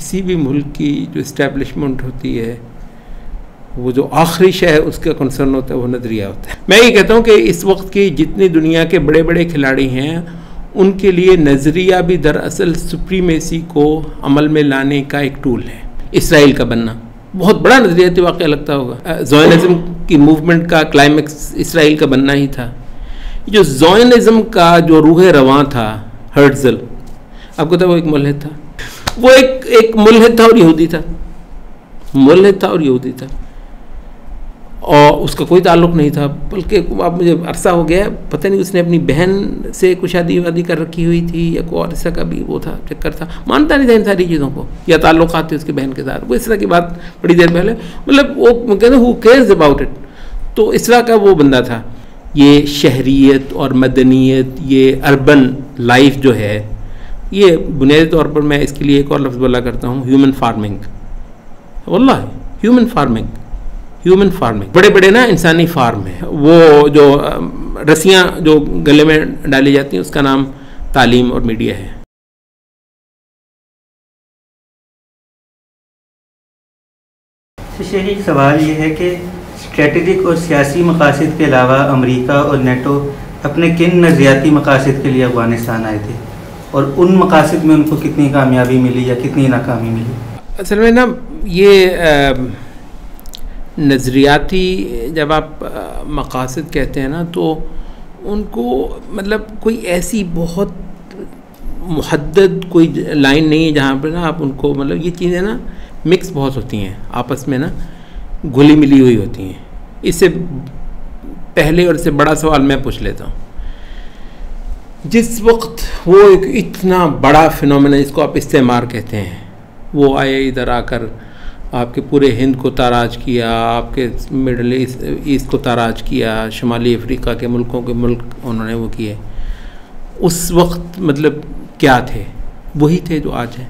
किसी भी मुल्क की जो इस्टेब्लिशमेंट होती है वो जो आखिरी शय है उसका कंसर्न होता है वो नज़रिया होता है। मैं ये कहता हूँ कि इस वक्त की जितनी दुनिया के बड़े बड़े खिलाड़ी हैं उनके लिए नज़रिया भी दरअसल सुप्रीमेसी को अमल में लाने का एक टूल है। इसराइल का बनना बहुत बड़ा नज़रियाती वाक़या लगता होगा। ज़ोयनिज़्म की मूवमेंट का क्लाइमेक्स इसराइल का बनना ही था। जो ज़ोयनिज़्म का जो रूह रवां था हर्ट्ज़ल, आपको पता वो एक मुल्हिद था, वो एक मुल्हिद था और यहूदी था, मुल्हिद था और यहूदी था, और उसका कोई ताल्लुक़ नहीं था। बल्कि अब मुझे अरसा हो गया, पता नहीं उसने अपनी बहन से कुछ शादी वादी कर रखी हुई थी या कोई और इसका का भी वो था, चक्कर था, मानता नहीं था इन सारी चीज़ों को, या ताल्लुक़ात थे उसकी बहन के साथ, वो इस तरह की बात बड़ी देर पहले, मतलब वो कहते हैं हु केयर्स अबाउट इट। तो इस तरह का वो बंदा था। ये शहरियत और मदनियत, ये अर्बन लाइफ जो है, ये बुनियादी तौर पर मैं इसके लिए एक और लफ्ज़ बोला करता हूँ, ह्यूमन फार्मिंग। वल्लाह ह्यूमन फार्मिंग, ह्यूमन फार्मिंग, बड़े बड़े ना इंसानी फार्म है। वो जो रस्सियाँ जो गले में डाली जाती हैं उसका नाम तालीम और मीडिया है। यही सवाल ये है कि स्ट्रेटेजिक और सियासी मकासद के अलावा अमेरिका और नेटो अपने किन नज़रियाती मकासद के लिए अफगानिस्तान आए थे और उन मकासद में उनको कितनी कामयाबी मिली या कितनी नाकामी मिली? असल में ना ये नज़रियाती जब आप मकासद कहते हैं ना तो उनको मतलब कोई ऐसी बहुत मुहद्दद कोई लाइन नहीं है जहाँ पर ना आप उनको, मतलब ये चीज़ें ना मिक्स बहुत होती हैं आपस में ना, घुली मिली हुई होती हैं। इससे पहले और इससे बड़ा सवाल मैं पूछ लेता हूँ। जिस वक्त वो एक इतना बड़ा फिनोमेना जिसको आप इस्तेमार कहते हैं, वो आए इधर आकर आपके पूरे हिंद को ताराज किया, आपके मिडल ईस्ट को ताराज किया, शुमाली अफ्रीका के मुल्कों के मुल्क उन्होंने वो किए, उस वक्त मतलब क्या थे? वही थे जो आज हैं,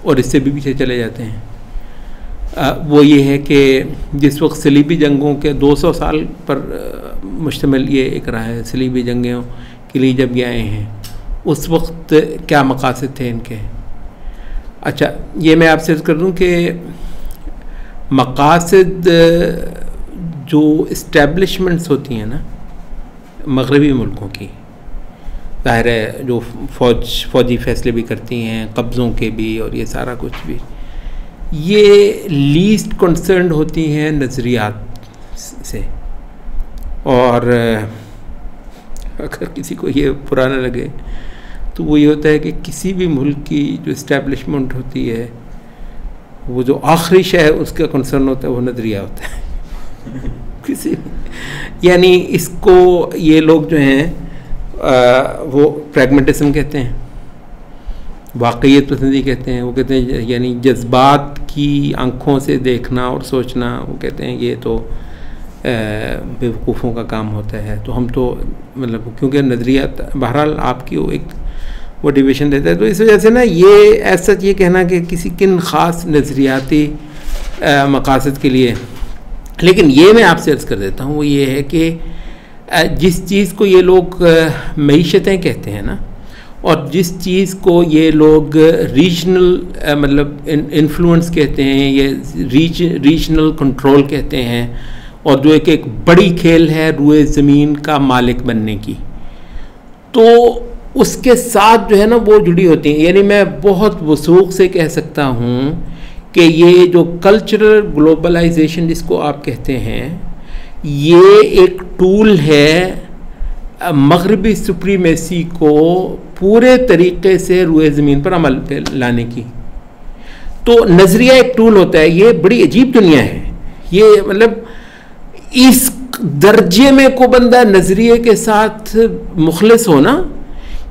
और इससे भी पीछे चले जाते हैं। वो ये है कि जिस वक्त सलीबी जंगों के 200 साल पर मुश्तमिल ये एक रहा है, सलीबी जंगों के लिए जब ये आए हैं उस वक्त क्या मकासद थे इनके? अच्छा, ये मैं आपसे अर्ज़ कर दूँ कि मकासद जो इस्टेब्लिशमेंट्स होती हैं ना मगरबी मुल्कों की, ज़ाहिर है जो फ़ौजी फ़ैसले भी करती हैं, कब्ज़ों के भी और ये सारा कुछ भी, ये लीस्ट कंसर्न्ड होती हैं नज़रियात से। और अगर किसी को ये पुराना लगे तो वो ये होता है कि किसी भी मुल्क की जो इस्टेब्लिशमेंट होती है वो जो आखिरी शय है उसका कंसर्न होता है वो नज़रिया होता है किसी, यानी इसको ये लोग जो हैं वो प्रैग्मेटिज्म कहते हैं, वाक़इयत पसंदी कहते हैं। वो कहते हैं यानी जज्बात की आँखों से देखना और सोचना, वो कहते हैं ये तो बेवकूफ़ों का काम होता है। तो हम तो मतलब क्योंकि नज़रिया बहरहाल आपकी वो एक मोटिवेशन देता है, तो इस वजह से ना ये ऐसा ये कहना कि किसी किन ख़ास नज़रियाती मकासद के लिए, लेकिन ये मैं आपसे अर्ज़ कर देता हूँ वो ये है कि जिस चीज़ को ये लोग मईशतें कहते हैं ना, और जिस चीज़ को ये लोग रीजनल मतलब इन्फ्लुएंस कहते हैं, ये रीजनल कंट्रोल कहते हैं, और जो एक बड़ी खेल है रुए ज़मीन का मालिक बनने की, तो उसके साथ जो है ना वो जुड़ी होती हैं। यानी मैं बहुत वसूख से कह सकता हूँ कि ये जो कल्चरल ग्लोबलाइजेशन जिसको आप कहते हैं, ये एक टूल है मगरबी सुप्रीमेसी को पूरे तरीके से रुए ज़मीन पर अमल पे लाने की। तो नज़रिया एक टूल होता है। ये बड़ी अजीब दुनिया है, ये मतलब इस दर्जे में को बंदा नज़रिए के साथ मुखलिस हो ना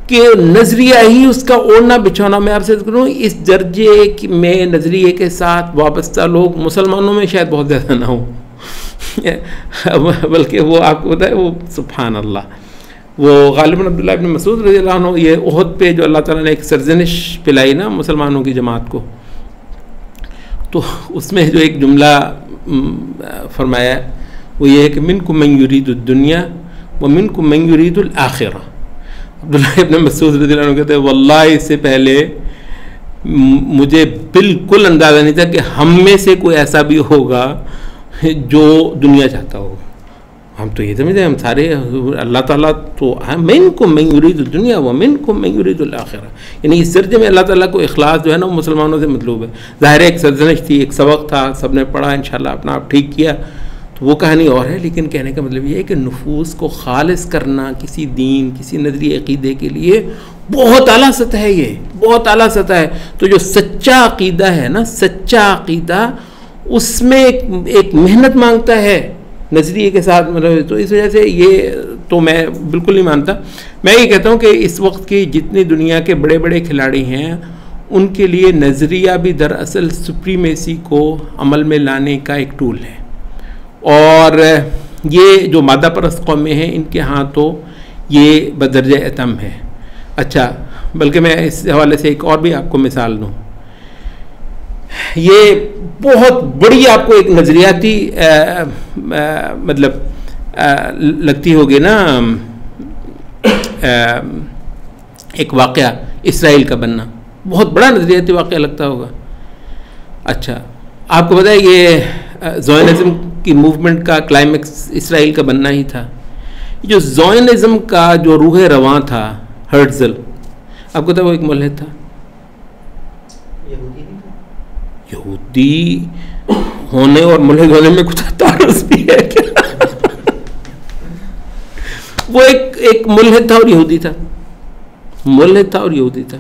कि नज़रिया ही उसका ओढ़ना बिछौना। मैं आपसे करूँ इस दर्जे में नज़रिए के साथ वाबस्ता लोग मुसलमानों में शायद बहुत ज़्यादा ना हो बल्कि वो आपको पता है वो सुभान अल्लाह, वो गालिबन अब्दुल्ला इब्न मसूद रज़ियल्लाहु अन्हु ये उहद पे जो अल्लाह ताला ने एक सरजनिश पिलाई ना मुसलमानों की जमात को, तो उसमें जो एक जुमला फरमाया वो ये है कि मिनकुम मन युरीदुद दुनिया व मिनकुम मन युरीदुल आखिरा। अब्दुल्ला इब्न मसूद रज़ियल्लाहु अन्हु कहते हैं वल्लाही इससे पहले मुझे बिल्कुल अंदाज़ा नहीं था कि हम में से कोई ऐसा भी होगा जो दुनिया चाहता होगा। हम तो ये समझते हम सारे अल्लाह ताला तो मिनकुम मन युरीदुद दुनिया व मिनकुम मन युरीदुल आखिरा, यानी इस दर्जे में अल्लाह ताला को इखलास जो है ना मुसलमानों से मतलूब है। ज़ाहिर है एक सरजनश थी, एक सबक था, सब ने पढ़ा इंशाल्लाह अपना आप ठीक किया, तो वो कहानी और है। लेकिन कहने का मतलब ये है कि नुफूस को खालिस करना किसी दीन, किसी नजरिए अक़ीदे के लिए बहुत आला सतह है, ये बहुत आला सतह है। तो जो सच्चा अक़ीदा है ना, सच्चा अक़ीदा उसमें एक मेहनत मांगता है नजरिए के साथ, मतलब तो इस वजह से ये तो मैं बिल्कुल नहीं मानता। मैं ये कहता हूँ कि इस वक्त की जितनी दुनिया के बड़े बड़े खिलाड़ी हैं उनके लिए नज़रिया भी दरअसल सुप्रीमेसी को अमल में लाने का एक टूल है। और ये जो मादा परस्त कौमें हैं इनके यहाँ तो ये बदरजा अतम है। अच्छा, बल्कि मैं इस हवाले से एक और भी आपको मिसाल दूँ, ये बहुत बड़ी आपको एक नज़रियाती मतलब लगती होगी ना, एक वाक़या इसराइल का बनना बहुत बड़ा नज़रियाती वाक़या लगता होगा। अच्छा, आपको पता है ये ज़ोयनिज़्म की मूवमेंट का क्लाइमेक्स इसराइल का बनना ही था। जो ज़ोयनिज़्म का जो रूह रवां था हर्ट्ज़ल, आपको पता है वो एक मुल्हिद था, यहूदी होने और मुल्हिद होने में कुछ तारुज़ भी है क्या? वो एक मुल्हिद था और यहूदी था, मुल्हिद था और यहूदी था,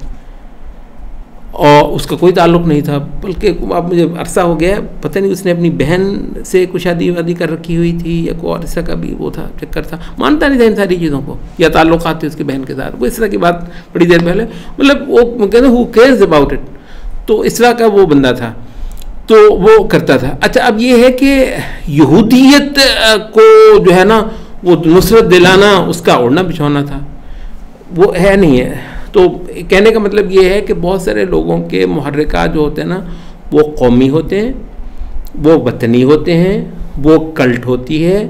और उसका कोई ताल्लुक़ नहीं था। बल्कि अब मुझे अरसा हो गया, पता नहीं उसने अपनी बहन से कुछ शादी वादी कर रखी हुई थी या कोई और ऐसा का भी वो था, चक्कर था, मानता नहीं था इन सारी चीज़ों को, या ताल्लुक़ात थे उसकी बहन के साथ, वो इस तरह की बात बड़ी देर पहले, मतलब वो कहते हु केयर्स अबाउट इट, तो इस तरह का वो बंदा था, तो वो करता था। अच्छा, अब ये है कि यहूदियत को जो है ना वो नुसरत दिलाना उसका ओढ़ना बिछौना था, वो है नहीं है। तो कहने का मतलब ये है कि बहुत सारे लोगों के मुहर्रिकात जो होते हैं ना वो कौमी होते हैं, वो वतनी होते हैं, वो कल्ट होती है,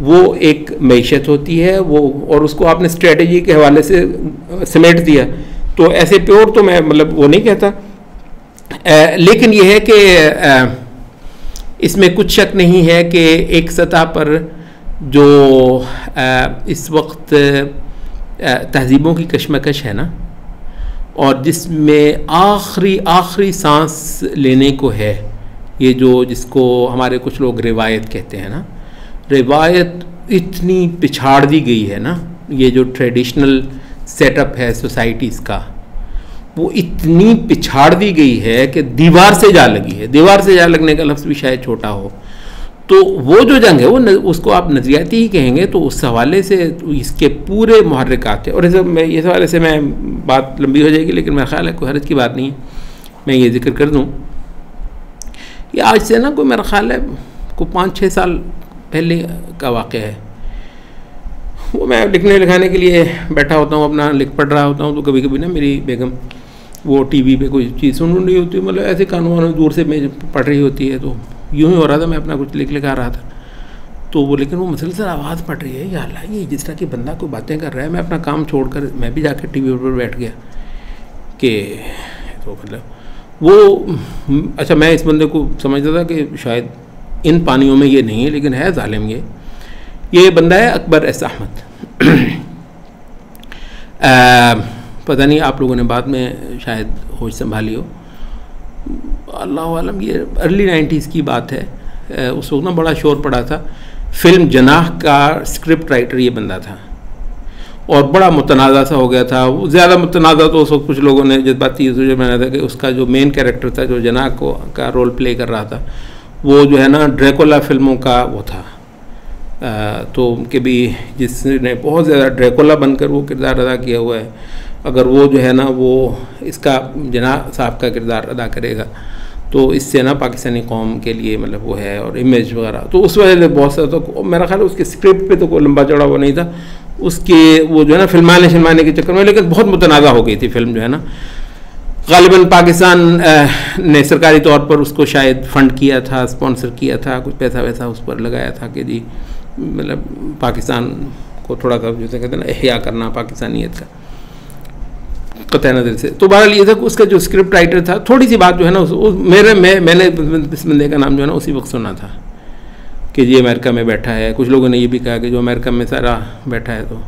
वो एक मैशत होती है, वो और उसको आपने स्ट्रेटजी के हवाले से समेट दिया। तो ऐसे प्योर तो मैं मतलब वो नहीं कहता, लेकिन यह है कि इसमें कुछ शक नहीं है कि एक सतह पर जो इस वक्त तहजीबों की कशमकश है ना, और जिसमें आखिरी सांस लेने को है, ये जो जिसको हमारे कुछ लोग रिवायत कहते हैं ना, रिवायत इतनी पिछाड़ दी गई है ना, ये जो ट्रेडिशनल सेटअप है सोसाइटीज़ का वो इतनी पिछाड़ दी गई है कि दीवार से जा लगी है। दीवार से जा लगने का लफ्ज़ भी शायद छोटा हो, तो वो जो जंग है वो उसको आप नज़रियाती ही कहेंगे। तो उस हवाले से इसके पूरे मुहर्रिकात है, और इस हवाले से मैं बात लंबी हो जाएगी, लेकिन मेरा ख्याल है कोई हर्ज की बात नहीं है, मैं ये जिक्र कर दूँ। ये आज से ना कोई मेरा ख्याल है को 5-6 साल पहले का वाक़या है। वो मैं लिखने लिखाने के लिए बैठा होता हूँ, अपना लिख पढ़ रहा होता हूँ, तो कभी कभी ना मेरी बेगम वो टीवी पे कोई चीज़ सुन रही होती है, मतलब ऐसे कानून दूर से मैं पढ़ रही होती है, तो यूँ ही हो रहा था, मैं अपना कुछ लिखा रहा था, तो वो लेकिन वो मुसलसल आवाज़ पड़ रही है, या अल्लाह ये जिस तरह की बंदा कोई बातें कर रहा है। मैं अपना काम छोड़कर मैं भी जाकर टीवी पर बैठ गया कि तो मतलब वो अच्छा, मैं इस बंदे को समझता था कि शायद इन पानियों में ये नहीं है, लेकिन है जालिम। ये बंदा है अकबर एस अहमद। पता नहीं आप लोगों ने बाद में शायद होश संभाली हो, अल्लाह आलम, ये अर्ली 90s की बात है। उस वक्त ना बड़ा शोर पड़ा था। फिल्म जनाह का स्क्रिप्ट राइटर ये बंदा था, और बड़ा मुतनाज़ा सा हो गया था। ज़्यादा मुतनाज़ा तो उस वक्त कुछ लोगों ने जज्बाती सोच बनाया था कि उसका जो मेन कैरेक्टर था, जो जनाह का रोल प्ले कर रहा था, वो जो है ना ड्रैकुला फिल्मों का वो था, तो कि भी जिसने बहुत ज़्यादा ड्रैकुला बनकर वो किरदार अदा किया हुआ है, अगर वो जो है ना वो इसका जनाह साहब का किरदार अदा करेगा तो इससे ना पाकिस्तानी कौम के लिए मतलब वो है, और इमेज वगैरह, तो उस वजह से बहुत सारा, तो मेरा ख्याल है उसके स्क्रिप्ट पे तो कोई लंबा चौड़ा वो नहीं था, उसके वो जो है ना फिल्माने के चक्कर में, लेकिन बहुत मुतनाज़ा हो गई थी फिल्म जो है ना। ग़ालिबन पाकिस्तान ने सरकारी तौर पर उसको शायद फ़ंड किया था, स्पॉन्सर किया था, कुछ पैसा वैसा उस पर लगाया था कि जी मतलब पाकिस्तान को थोड़ा का जैसे कहते हैं ना एहया करना पाकिस्तानियत का। क़तई नज़र से। तो बहरहाल ये था कि उसका जो स्क्रिप्ट राइटर था, थोड़ी सी बात जो है ना मैंने इस बंदे का नाम जो है ना उसी वक्त सुना था कि ये अमेरिका में बैठा है। कुछ लोगों ने ये भी कहा कि जो अमेरिका में सारा बैठा है। तो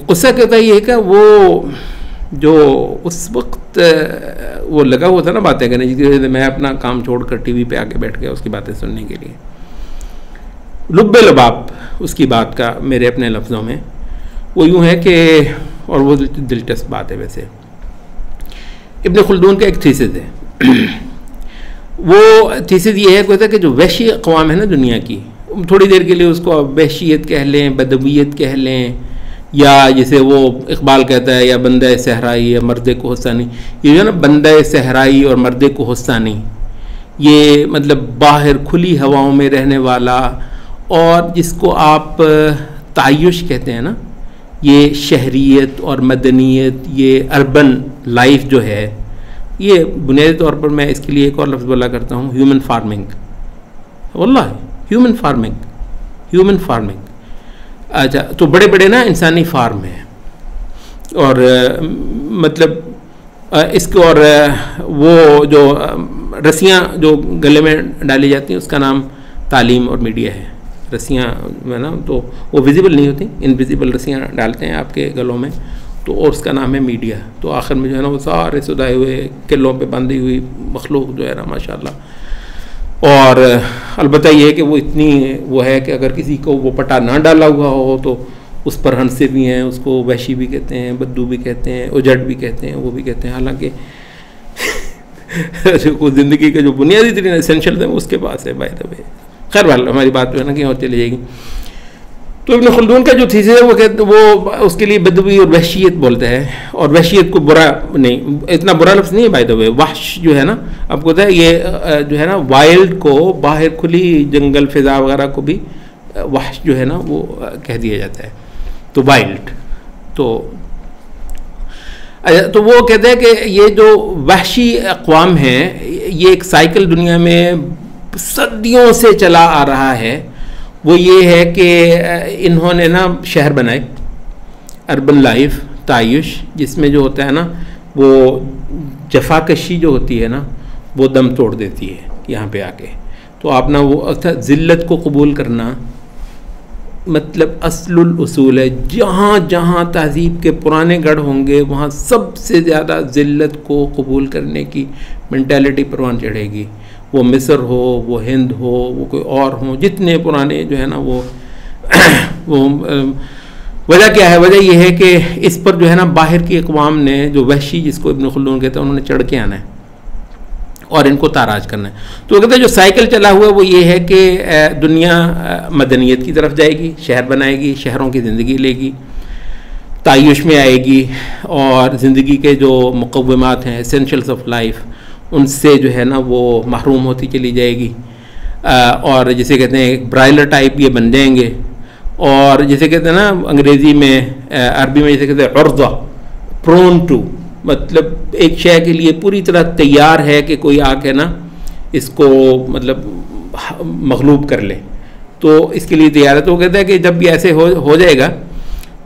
गुस्सा कहता ये है कि वो जो उस वक्त वो लगा हुआ था ना बातें करने, जिसकी वजह से मैं अपना काम छोड़कर टीवी पे आके बैठ गया उसकी बातें सुनने के लिए। लुब्बे लबाब उसकी बात का मेरे अपने लफ्ज़ों में वो यूँ है कि, और वो दिलचस्प बात है वैसे, इब्न खुल्दून का एक थीसिस है। वो थीसिस ये है कहता कि जो वहशी अक़वाम है ना दुनिया की, थोड़ी देर के लिए उसको वहशियत कह लें, बदवियत कह लें, या जैसे वो इकबाल कहता है या बंदा सहराई या मर्द को हुस्सानी, ये जो है ना बंदा सहराई और मर्द को हुस्सानी, ये मतलब बाहर खुली हवाओं में रहने वाला, और जिसको आप तायुश कहते हैं ना, ये शहरियत और मदनियत, ये अर्बन लाइफ जो है, ये बुनियादी तौर पर मैं इसके लिए एक और लफ्ज़ बोला करता हूँ, ह्यूमन फार्मिंग। वल्लाह ह्यूमन फार्मिंग। अच्छा, तो बड़े बड़े ना इंसानी फार्म हैं, और मतलब इसको, और वो जो रस्सियाँ जो गले में डाली जाती हैं उसका नाम तालीम और मीडिया है। रस्सियाँ है ना, तो वो विजिबल नहीं होती, इनविजिबल रस्सियाँ डालते हैं आपके गलों में, तो और उसका नाम है मीडिया। तो आखिर में जो है ना वो सारे सुधाए हुए किलों पे बंधी हुई मखलूक जो है ना माशाल्लाह। और अलबत्ता ये है कि वो इतनी वो है कि अगर किसी को वो पटा ना डाला हुआ हो तो उस पर हंसे भी हैं, उसको वहशी भी कहते हैं, बद्दू भी कहते हैं, उजड़ भी कहते हैं, वो भी कहते हैं। हालांकि जो ज़िंदगी के जो बुनियादी तरीन एसेंशियल है उसके पास है बाय द वे। खैर वाल हमारी बात जो है ना कहीं और चली जाएगी। तो इब्न खुल्दून का जो थीसिस है वो कहते, वो उसके लिए बदवी और वहशियत बोलते हैं, और वहशियत को बुरा नहीं, इतना बुरा लफ्ज़ नहीं है बाय द वे। वहश जो है ना, आपको पता है ये जो है ना वाइल्ड को, बाहर खुली जंगल फिजा वगैरह को भी वहश जो है ना वो कह दिया जाता है, तो वाइल्ड। तो वो कहते हैं कि ये जो वहशी अक़वाम हैं, ये एक साइकिल दुनिया में सदियों से चला आ रहा है। वो ये है कि इन्होंने ना शहर बनाए, अर्बन लाइफ, तायुश, जिसमें जो होता है ना वो जफाकशी जो होती है ना वो दम तोड़ देती है यहाँ पे आके। तो आप ना वो अर्थात ज़िल्लत को कबूल करना मतलब असलुल उसूल है। जहाँ जहाँ तहज़ीब के पुराने गढ़ होंगे वहाँ सबसे ज़्यादा ज़िल्लत को कबूल करने की मेंटालिटी परवान चढ़ेगी। वो मिस्र हो, वो हिंद हो, वो कोई और हो, जितने पुराने जो है ना वो वजह क्या है? वजह यह है कि इस पर जो है ना बाहर की अक़वाम ने, जो वहशी जिसको इब्न खुल्दून कहते हैं, उन्होंने चढ़ के आना है और इनको ताराज करना है। तो वो कहते हैं जो साइकिल चला हुआ है वो ये है कि दुनिया मदनियत की तरफ जाएगी, शहर बनाएगी, शहरों की ज़िंदगी लेगी, तायुश में आएगी, और ज़िंदगी के जो मुक़व्विमात हैं, एसेंशियल्स ऑफ लाइफ, उनसे जो है ना वो महरूम होती चली जाएगी। और जिसे कहते हैं एक ब्राइलर टाइप ये बन जाएंगे, और जिसे कहते हैं ना अंग्रेज़ी में, अरबी में जिसे कहते हैं उर्ज़ा, प्रोन टू, मतलब एक शय के लिए पूरी तरह तैयार है कि कोई आके ना इसको मतलब मग़लूब कर ले, तो इसके लिए तैयार है। तो वो कहता है कि जब भी ऐसे हो जाएगा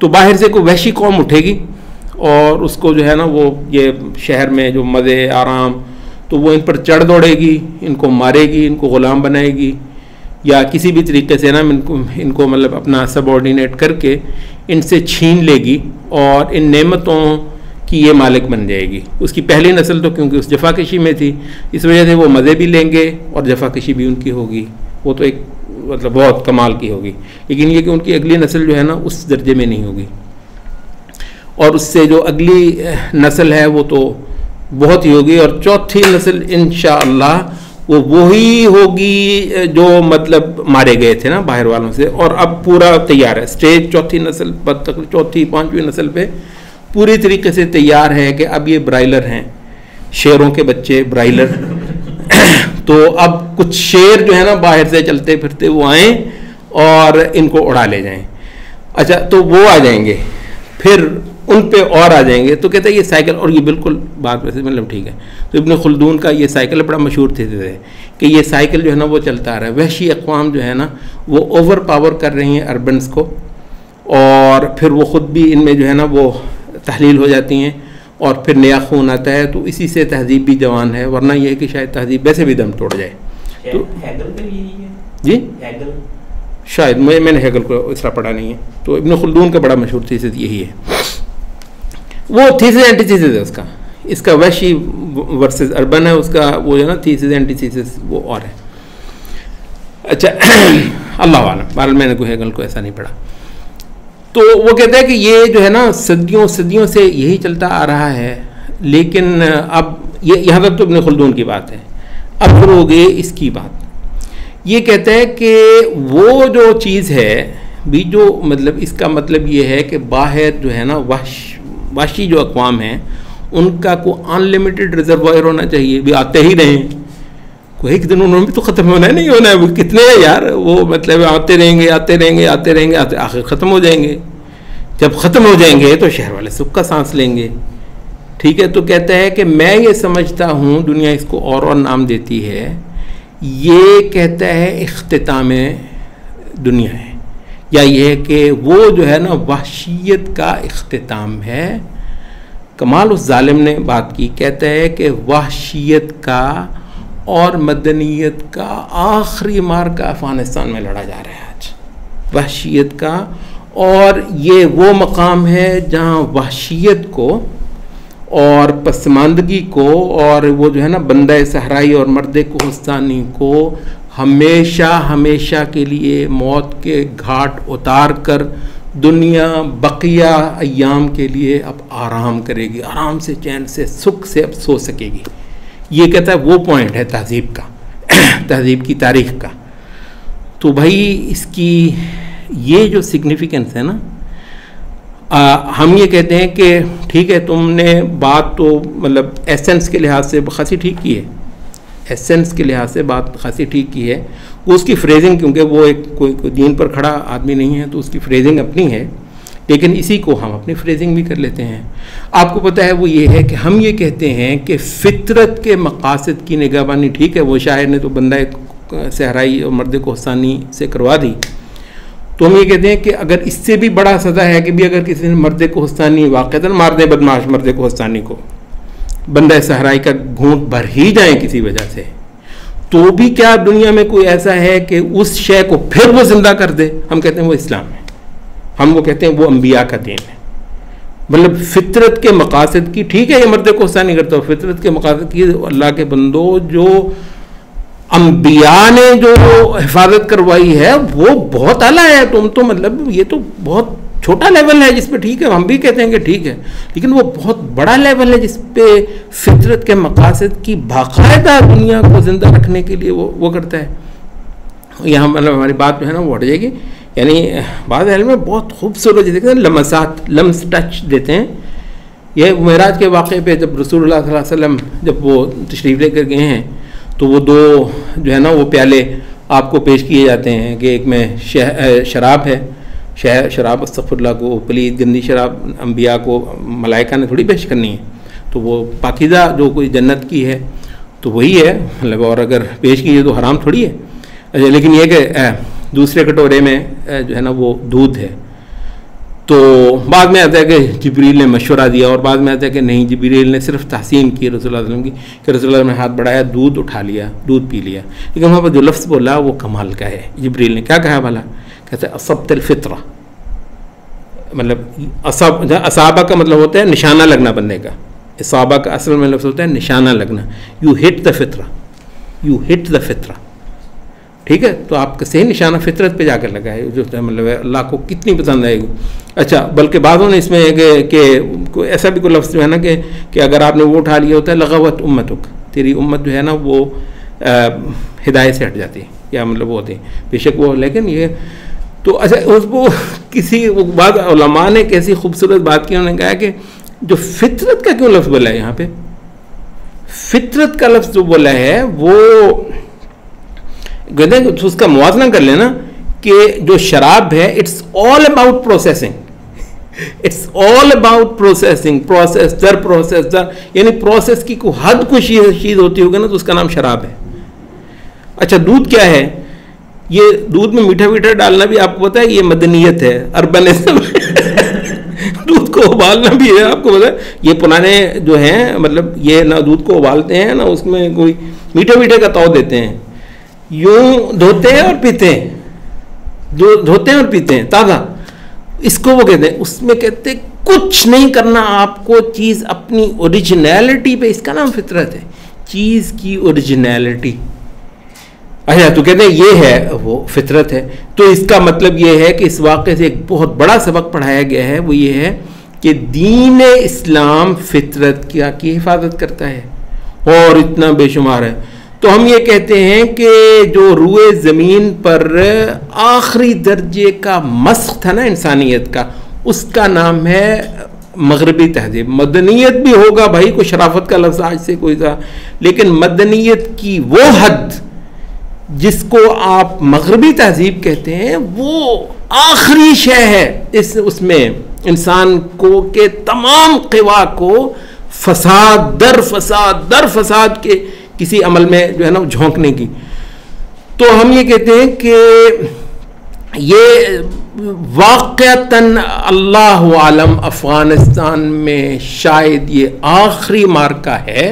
तो बाहर से कोई वहशी कौम उठेगी और उसको जो है ना वो ये शहर में जो मज़े आराम, तो वो इन पर चढ़ दौड़ेगी, इनको मारेगी, इनको ग़ुलाम बनाएगी, या किसी भी तरीके से ना इनको मतलब अपना सबऑर्डिनेट करके इनसे छीन लेगी और इन नेमतों कि ये मालिक बन जाएगी। उसकी पहली नस्ल तो क्योंकि उस जफाकशी में थी, इस वजह से वो मज़े भी लेंगे और जफाकशी भी उनकी होगी, वो तो एक मतलब बहुत कमाल की होगी। लेकिन ये कि उनकी अगली नस्ल जो है ना उस दर्जे में नहीं होगी, और उससे जो अगली नस्ल है वो तो बहुत ही होगी, और चौथी नस्ल इंशाअल्लाह वो वही होगी जो मतलब मारे गए थे ना बाहर वालों से, और अब पूरा तैयार है स्टेज चौथी नस्ल पर, चौथी पाँचवीं नस्ल पे पूरी तरीके से तैयार है कि अब ये ब्राइलर हैं, शेरों के बच्चे ब्राइलर। तो अब कुछ शेर जो है ना बाहर से चलते फिरते वो आएँ और इनको उड़ा ले जाएं। अच्छा, तो वो आ जाएंगे, फिर उन पे और आ जाएंगे। तो कहते हैं ये साइकिल, और ये बिल्कुल बात वैसे मतलब ठीक है। तो इब्न खुल्दून का ये साइकिल बड़ा मशहूर थे कि ये साइकिल जो है ना वो चलता आ रहा है। वहशी अक़वाम जो है ना वो ओवर पावर कर रही हैं अर्बन्स को, और फिर वो ख़ुद भी इनमें जो है ना वो तहलील हो जाती हैं, और फिर नया खून आता है, तो इसी से तहजीब भी जवान है, वरना यह है कि शायद तहजीब वैसे भी दम तोड़ जाए। तो जी शायद मैंने हेगल को इस तरह पढ़ा नहीं है, तो इब्न खुल्दून का बड़ा मशहूर थीसिस यही है, वो थीसिस एंटीथीसिस है उसका, इसका वैशी वर्सेस अर्बन है, उसका वो है ना थीसिस एंटीथीसिस वो और है। अच्छा अल्लाह आलम, बहरहाल मैंने कोई हेगल को ऐसा नहीं पढ़ा। तो वो कहता है कि ये जो है ना सदियों सदियों से यही चलता आ रहा है, लेकिन अब ये यहाँ तक तो इब्न खुल्दून की बात है, अब शुरू हो गई इसकी बात। ये कहता है कि वो जो चीज़ है भी, जो मतलब इसका मतलब ये है कि बाहर जो है ना वाशी जो अक़वाम हैं उनका को अनलिमिटेड रिजर्वायर होना चाहिए, भी आते ही रहें, कोई एक दिन उन्होंने भी तो ख़त्म होना है, नहीं होना है, वो कितने हैं यार, वो मतलब आते रहेंगे आते रहेंगे आते रहेंगे, आखिर ख़त्म हो जाएंगे। जब ख़त्म हो जाएंगे तो शहर वाले सुख का सांस लेंगे, ठीक है। तो कहता है कि मैं ये समझता हूँ, दुनिया इसको और नाम देती है, ये कहता है इख्तिताम दुनिया है, या ये है कि वो जो है ना वहशियत का इख्तिताम है। कमाल उस जालिम ने बात की, कहता है कि वहशियत का और मदनियत का आखिरी मार्का अफगानिस्तान में लड़ा जा रहा है आज, वहशियत का। और ये वो मकाम है जहाँ वहशियत को और पसमानदगी को और वो जो है ना बंदा सहराई और मर्द कोहस्तानी को हमेशा हमेशा के लिए मौत के घाट उतार कर दुनिया बकिया अय्याम के लिए अब आराम करेगी, आराम से चैन से सुख से अब सो सकेगी। ये कहता है वो पॉइंट है तहजीब का, तहजीब की तारीख का। तो भाई इसकी ये जो सिग्निफिकेंस है ना, हम ये कहते हैं कि ठीक है तुमने बात तो मतलब एसेंस के लिहाज से खासी ठीक की है, एसेंस के लिहाज से बात खासी ठीक की है। वो उसकी फ्रेजिंग, क्योंकि वो एक कोई दीन पर खड़ा आदमी नहीं है तो उसकी फ्रेजिंग अपनी है, लेकिन इसी को हम अपनी फ्रेजिंग भी कर लेते हैं। आपको पता है वो ये है कि हम ये कहते हैं कि फितरत के मकासद की निगहबानी, ठीक है वो शायर ने तो बंदा सहराई और मर्द कोहस्तानी से करवा दी, तो हम ये कहते हैं कि अगर इससे भी बड़ा सज़ा है कि भी अगर किसी ने मर्द कोहस्तानी वाक़तन मार दे, बदमाश मर्द कोहस्तानी को, बंदा सहराई का घूंट भर ही जाए किसी वजह से, तो भी क्या दुनिया में कोई ऐसा है कि उस शय को फिर वो जिंदा कर दे? हम कहते हैं वो इस्लाम है, हम वो कहते हैं वो अंबिया का दीन है। मतलब फितरत के मकासद की, ठीक है ये मर्द कोहस्तानी करता हो, फितरत के मकासद की अल्लाह के बंदो जो अंबिया ने जो हिफाजत करवाई है वो बहुत आला है। तुम तो मतलब ये तो बहुत छोटा लेवल है जिस पे ठीक है हम भी कहते हैं कि ठीक है, लेकिन वो बहुत बड़ा लेवल है जिस पे फितरत के मकासद की बाकायदा दुनिया को जिंदा रखने के लिए वो करता है। यहाँ मतलब हमारी बात जो है ना वो हट जाएगी, यानी बाद में बहुत खूबसूरत जैसे लमसात लम्स टच देते हैं। यह मेराज के वाक़े पे जब रसूलुल्लाह सल्लल्लाहु अलैहि वसल्लम जब वो तशरीफ़ लेकर गए हैं तो वो दो जो है ना वो प्याले आपको पेश किए जाते हैं कि एक में शराब है, शराब अस्तग़फिरुल्लाह को पलीद गंदी शराब अंबिया को मलाइका ने थोड़ी पेश करनी है, तो वो पाकीज़ा जो कोई जन्नत की है तो वही है मतलब, और अगर पेश की है तो हराम थोड़ी है। अच्छा, लेकिन ये कि दूसरे कटोरे में जो है ना वो दूध है, तो बाद में आता है कि जिब्रील ने मशवरा दिया और बाद में आता है कि नहीं, जिब्रील ने सिर्फ तहसीन की रसूलुल्लाह सल्लल्लाहु अलैहि वसल्लम की कि रसूलुल्लाह ने हाथ बढ़ाया, दूध उठा लिया, दूध पी लिया। लेकिन वहाँ पर जो लफ्ज़ बोला वो कमाल का है। जिब्रील ने क्या कहा भला? कहते हैं असब्तल फित्रा, मतलब असाबा का मतलब होता है निशाना लगना बंदे का, इसाबा का असल में लफ्ज़ होता है निशाना लगना। यू हिट द फित्रा, यू हिट द फित्रा, ठीक है। तो आपका सही निशाना फितरत पे जाकर लगा है, जो मतलब अल्लाह को कितनी पसंद आएगी। अच्छा, बल्कि बातों ने इसमें कि ऐसा भी कोई लफ्ज़ जो है ना कि अगर आपने वो उठा लिया होता है लगावत उम्मतुक, तेरी उम्मत जो है ना वो हिदायत से हट जाती है, या मतलब वो होती है बेशक वो, लेकिन ये तो अच्छा उसको किसी बाद उलमा ने कैसी खूबसूरत बात की, उन्होंने कहा कि जो फितरत का क्यों लफ्ज़ बोला है यहाँ पे, फितरत का लफ्ज़ जो बोला है वो कहते हैं तो उसका मुआवजा कर लेना कि जो शराब है it's all about processing, it's all about processing, process दर प्रोसेस दर, यानी प्रोसेस की कोई हद कोई चीज़ होती होगी ना तो उसका नाम शराब है। अच्छा, दूध क्या है? ये दूध में मीठा मीठा डालना भी आपको पता है ये मदनियत है, अर्बनिज्म दूध को उबालना भी है, आपको पता है। ये पुराने जो हैं मतलब ये ना दूध को उबालते हैं ना उसमें कोई मीठे मीठे का ताव देते हैं, यूं धोते हैं और पीते हैं, धोते हैं और पीते हैं ताज़ा, इसको वो कहते हैं। उसमें कहते हैं कुछ नहीं करना आपको, चीज़ अपनी ओरिजिनलिटी पे, इसका नाम फितरत है, चीज़ की ओरिजिनलिटी। अच्छा, तो कहते हैं ये है वो फितरत है। तो इसका मतलब ये है कि इस वाक़े से एक बहुत बड़ा सबक पढ़ाया गया है, वो ये है कि दीन इस्लाम फितरत की हिफाजत करता है और इतना बेशुमार है। तो हम ये कहते हैं कि जो रूए ज़मीन पर आखिरी दर्जे का मस्ख था ना इंसानियत का, उसका नाम है मगरबी तहजीब। मदनीयत भी होगा भाई, कोई शराफत का लफ्ज़ आज से कोई था, लेकिन मदनीयत की वो हद जिसको आप मगरबी तहजीब कहते हैं, वो आखिरी शय है इस उसमें इंसान को के तमाम क़िवा को फसाद दर फसाद के किसी अमल में जो है ना झोंकने की। तो हम ये कहते हैं कि ये वाक़अतन अल्लाह आलम अफ़गानिस्तान में शायद ये आखिरी मार्का है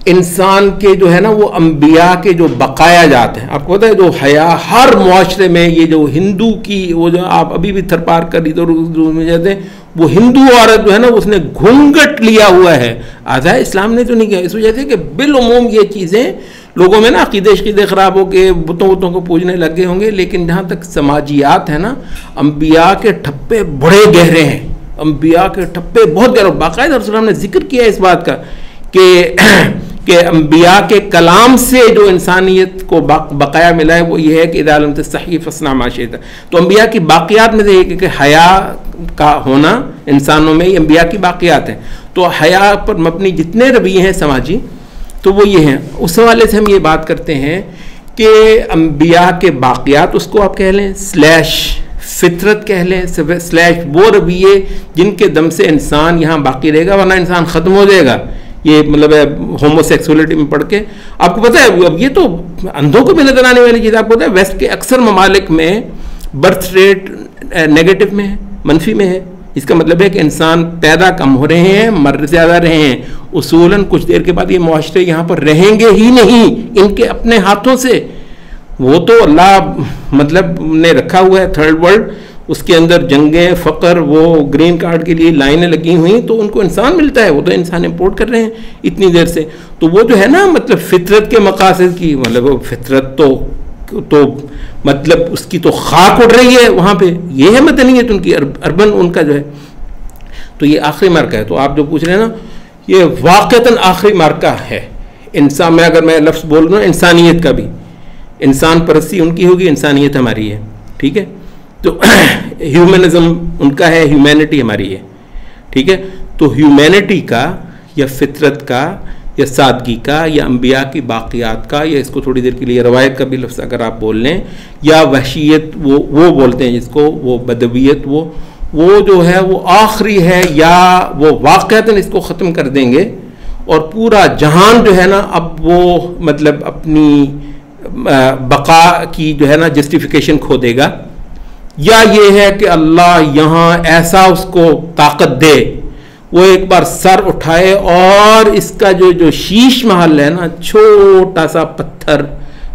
इंसान के जो है ना वो अंबिया के जो बकाया जाते हैं। आपको पता है जो हया हर मुआशरे में, ये जो हिंदू की वो जो आप अभी भी थर पार कर इधर में जाते हैं, वो हिंदू औरत जो है ना उसने घूंघट लिया हुआ है। आज़ा इस्लाम ने तो नहीं किया, इस वजह से कि बिलउमूम ये चीज़ें लोगों में ना अक़ीदे ख़राब हो के बुतों को पूजने लग गए होंगे। लेकिन जहाँ तक समाजियात है ना, अंबिया के ठप्पे बड़े गहरे हैं, अंबिया के ठप्पे बहुत गहरे। बाकायदा रसूल ने जिक्र किया इस बात का कि अंबिया के कलाम से जो इंसानियत को बकाया मिला है वो ये है कि इदा लम तस्तही फस्ना मा शि'ता। तो अंबिया की बाक़ियात में से एक कि हया का होना इंसानों में, ये अंबिया की बाक़ियात हैं। तो हया पर मबनी जितने रवैये हैं समाजी, तो वो ये हैं। उस हवाले से हम ये बात करते हैं कि अंबिया के बाक़ियात उसको आप कह लें, स्लैश फितरत कह लें, स्लैश वो रवैये जिनके दम से इंसान यहाँ बाकी रहेगा, वरना इंसान ख़त्म हो जाएगा। ये मतलब है होमोसेक्सुअलिटी में पढ़ के आपको पता है, अब ये तो अंधों को भी नजर आने वाली चीज़। आपको पता है वेस्ट के अक्सर ममालिक में बर्थ रेट नेगेटिव में है, मनफी में है। इसका मतलब है कि इंसान पैदा कम हो रहे हैं, मर ज़्यादा रहे हैं। उसूलन कुछ देर के बाद ये मुआशरे यहाँ पर रहेंगे ही नहीं इनके अपने हाथों से। वो तो अल्लाह मतलब ने रखा हुआ है थर्ड वर्ल्ड, उसके अंदर जंगें, फ़क़र, वो ग्रीन कार्ड के लिए लाइनें लगी हुई, तो उनको इंसान मिलता है, वो तो इंसान इम्पोर्ट कर रहे हैं इतनी देर से। तो वो जो है ना मतलब फ़ितरत के मकासद की, मतलब वो फ़ितरत तो मतलब उसकी तो खाक उड़ रही है वहाँ पे। ये है मदनीयत उनकी, अर्बन उनका जो है। तो ये आखिरी मार्का है। तो आप जो पूछ रहे हैं ना, ये वाक़अतन आखिरी मार्का है इंसान में। अगर मैं लफ्ज़ बोल रहा हूँ इंसानियत का भी, इंसान परस्ती उनकी होगी, इंसानियत हमारी है, ठीक है। तो ह्यूमनिज़म उनका है, ह्यूमैनिटी हमारी है, ठीक है। तो ह्यूमैनिटी का या फितरत का या सादगी का या अंबिया की बाक़ियात का, या इसको थोड़ी देर के लिए रवायत का भी लफ्ज़ अगर आप बोल लें, या वहशियत वो बोलते हैं जिसको, वो बदवियत, वो जो है वो आखिरी है, या वो वाक़अतन इसको ख़त्म कर देंगे और पूरा जहान जो है ना अब वो मतलब अपनी बका की जो है ना जस्टिफिकेशन खो देगा। या ये है कि अल्लाह यहाँ ऐसा उसको ताकत दे, वो एक बार सर उठाए और इसका जो शीश महल है ना, छोटा सा पत्थर।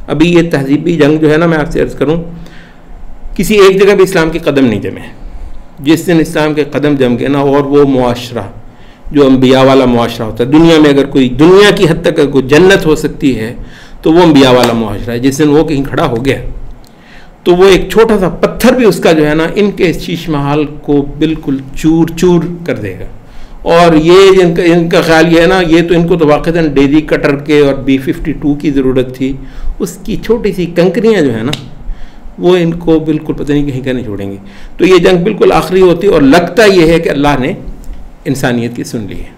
अभी ये तहजीबी जंग जो है ना, मैं आपसे अर्ज़ करूँ, किसी एक जगह भी इस्लाम के कदम नहीं जमे। जिस दिन इस्लाम के कदम जम गए ना, और वो मुआशरा जो अंबिया वाला मुआशरा होता है, दुनिया में अगर कोई दुनिया की हद तक अगर कोई जन्नत हो सकती है तो वो अंबिया वाला मुआशरा है। जिस दिन वो कहीं खड़ा हो गया तो वो एक छोटा सा पत्थर भी उसका जो है ना इनके शीश महल को बिल्कुल चूर चूर कर देगा। और ये इनका ख्याल ये है ना, ये तो इनको तो वाक़अतन डेजी कटर के और B-52 की ज़रूरत थी। उसकी छोटी सी कंकरियाँ जो है ना वो इनको बिल्कुल पता नहीं कहीं का नहीं छोड़ेंगे। तो ये जंग बिल्कुल आखिरी होती है और लगता ये है कि अल्लाह ने इंसानियत की सुन ली है।